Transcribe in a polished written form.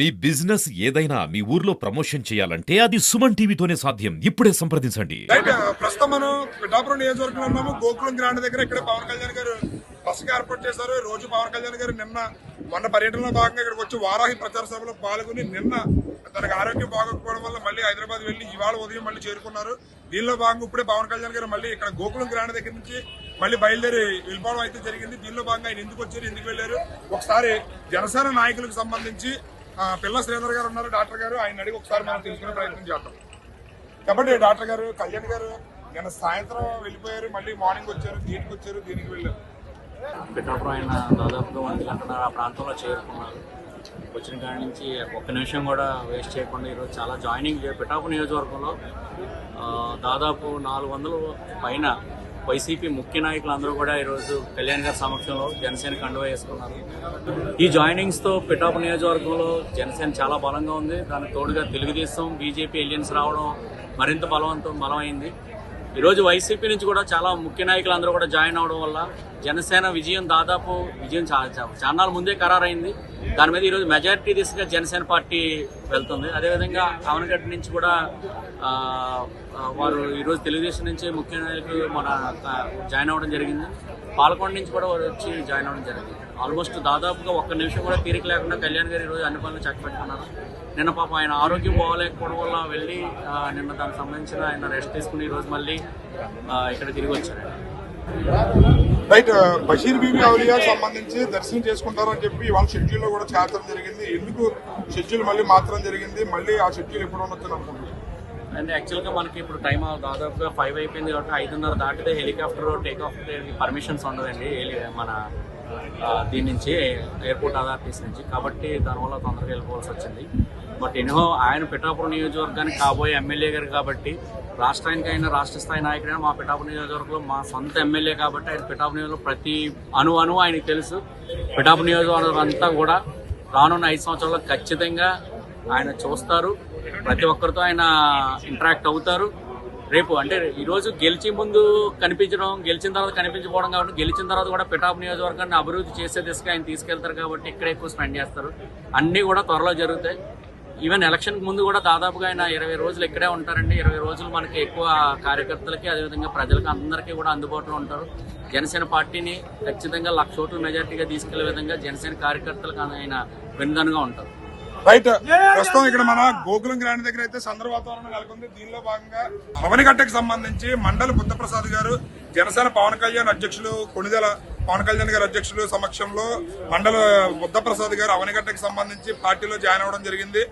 మీ business ఏదైనా మీ ఊర్లో promotion చేయాలంటే అది సుమన్ టీవీతోనే సాధ్యం. ఇప్పుడే సంప్రదించండి. ప్రస్తుతం మనం పిఠాపురం నియోజకవర్గంలో ఉన్నాము. గోకులం గ్రాండ్ దగ్గర ఇక్కడ పవన్ కళ్యాణ్ గారు బస్సుగా ఏర్పాటు చేశారు. రోజు పవన్ కళ్యాణ్ గారు మొన్న పర్యటనలో భాగంగా ఇక్కడికి వచ్చి వారాహి ప్రచార సభలో పాల్గొని నిన్న తనకు ఆరోగ్యం బాగోకపోవడం వల్ల మళ్ళీ హైదరాబాద్ వెళ్లి ఇవాళ ఉదయం మళ్ళీ చేరుకున్నారు. దీనిలో భాగంగా ఇప్పుడే పవన్ కళ్యాణ్ గారు మళ్ళీ ఇక్కడ గోకులం గ్రాండ్ దగ్గర నుంచి మళ్ళీ బయలుదేరి వెళ్ళిపోవడం అయితే జరిగింది. దీనిలో భాగంగా ఆయన ఎందుకు వచ్చారు, ఎందుకు వెళ్లారు, ఒకసారి జనసేన నాయకులకు సంబంధించి పిల్ల శ్రీధర్ గారు ఉన్నారు, డాక్టర్ గారు, ఆయన అడిగి ఒకసారి మనం తెలుసుకునే ప్రయత్నం చేద్దాం. కాబట్టి డాక్టర్ గారు, కళ్యాణ్ గారు నిన్న సాయంత్రం వెళ్ళిపోయారు, మళ్ళీ మార్నింగ్ వచ్చారు, దీనికి వెళ్ళారు. పిఠాపురం ఆయన దాదాపుగా 1 గంటన్నర ఆ ప్రాంతంలో చేరుకున్నారు. వచ్చిన కాడి నుంచి ఒక్క నిమిషం కూడా వేస్ట్ చేయకుండా ఈరోజు చాలా జాయినింగ్ పిఠాపురం నియోజకవర్గంలో దాదాపు 400 పైన వైసీపీ ముఖ్య నాయకులు అందరూ కూడా ఈరోజు కళ్యాణ్ గారి సమక్షంలో జనసేన కండువా వేసుకున్నారు. ఈ జాయినింగ్స్తో పిఠాపురం నియోజకవర్గంలో జనసేన చాలా బలంగా ఉంది. దానికి తోడుగా తెలుగుదేశం, బీజేపీ ఎలియన్స్ రావడం మరింత బలమైంది. ఈరోజు వైసీపీ నుంచి కూడా చాలా ముఖ్య నాయకులు అందరూ కూడా జాయిన్ అవడం వల్ల జనసేన విజయం చాలా ముందే ఖరారైంది. దాని మీద ఈరోజు మెజారిటీ దిశగా జనసేన పార్టీ వెళ్తుంది. అదేవిధంగా అవనగడ్డ నుంచి కూడా వారు ఈరోజు తెలుగుదేశం నుంచి ముఖ్య నాయకులు జాయిన్ అవ్వడం జరిగింది. పాలకొండ నుంచి కూడా వారు వచ్చి జాయిన్ అవ్వడం జరిగింది. ఆల్మోస్ట్ దాదాపుగా ఒక్క నిమిషం కూడా తీరిక లేకుండా కళ్యాణ్ గారు ఈరోజు అన్ని పనులు చక్కబెట్టుకున్నారు. నిన్న పాపం ఆయన ఆరోగ్యం బాగోలేకపోవడం వల్ల వెళ్ళి నిన్న దానికి సంబంధించిన ఆయన రెస్ట్ తీసుకుని ఈరోజు మళ్ళీ ఇక్కడ తిరిగి వచ్చారు. రైట్, బషీర్ బీబీ ఔలియా సంబంధించి దర్శనం చేసుకుంటారు అని చెప్పి వాళ్ళ షెడ్యూల్ లో కూడా చేర్చడం జరిగింది. ఎందుకు షెడ్యూల్ మళ్ళీ మార్చడం జరిగింది, మళ్ళీ ఆ షెడ్యూల్ ఎప్పుడు ఉండొచ్చు అనుకుంటున్నారు? అంటే యాక్చువల్గా మనకి ఇప్పుడు టైం దాదాపుగా 5 అయిపోయింది కాబట్టి 5:30 దాటితే హెలికాప్టర్ టేక్ ఆఫ్ పర్మిషన్స్ ఉండదండి మన దీని నుంచి ఎయిర్పోర్ట్ అథారిటీస్ నుంచి. కాబట్టి దానివల్ల తొందరగా వెళ్ళిపోవాల్సి వచ్చింది. బట్ ఎనో ఆయన పిఠాపురం నియోజకవర్గానికి కాబోయే ఎమ్మెల్యే గారు కాబట్టి రాష్ట్రానికి అయినా రాష్ట్ర స్థాయి నాయకుడైనా మా పిఠాపురం నియోజకవర్గంలో మా సొంత ఎమ్మెల్యే కాబట్టి ఆయన పిఠాపురం నియోజకవర్గంలో ప్రతి అణువు ఆయనకు తెలుసు. పిఠాపురం నియోజకవర్గం అంతా కూడా రానున్న 5 సంవత్సరాల్లో ఖచ్చితంగా ఆయన చూస్తారు. ప్రతి ఒక్కరితో ఆయన ఇంటరాక్ట్ అవుతారు. రేపు అంటే ఈరోజు గెలిచి ముందు కనిపించడం, గెలిచిన తర్వాత కనిపించకపోవడం కాబట్టి గెలిచిన తర్వాత కూడా పిఠాపురం నియోజకవర్గాన్ని అభివృద్ధి చేసే దిశగా ఆయన తీసుకెళ్తారు కాబట్టి ఇక్కడ ఎక్కువ స్పెండ్ చేస్తారు. అన్నీ కూడా త్వరలో జరుగుతాయి. ఈవెన్ ఎలక్షన్కి ముందు కూడా దాదాపుగా ఆయన 20 రోజులు ఇక్కడే ఉంటారండి. 20 రోజులు మనకి ఎక్కువ కార్యకర్తలకి అదేవిధంగా ప్రజలకి అందరికీ కూడా అందుబాటులో ఉంటారు. జనసేన పార్టీని ఖచ్చితంగా 1,00,000 ఓట్ల మెజార్టీగా తీసుకెళ్లే విధంగా జనసేన కార్యకర్తలకు ఆయన వెన్నుదన్నుగా ఉంటారు. రైట్, ప్రస్తుతం ఇక్కడ మన గోకులం గ్రాండ్ దగ్గర అయితే సందర్భ వాతావరణం నెలకొంది. దీనిలో భాగంగా అవనిగట్టకు సంబంధించి మండలి బుద్ధప్రసాద్ గారు జనసేన పవన్ కళ్యాణ్ అధ్యక్షులు కొణిదెల పవన్ కళ్యాణ్ గారి అధ్యక్షులు సమక్షంలో మండల బుద్ధప్రసాద్ గారు అవనిగట్టకు సంబంధించి పార్టీలో జాయిన్ అవ్వడం జరిగింది.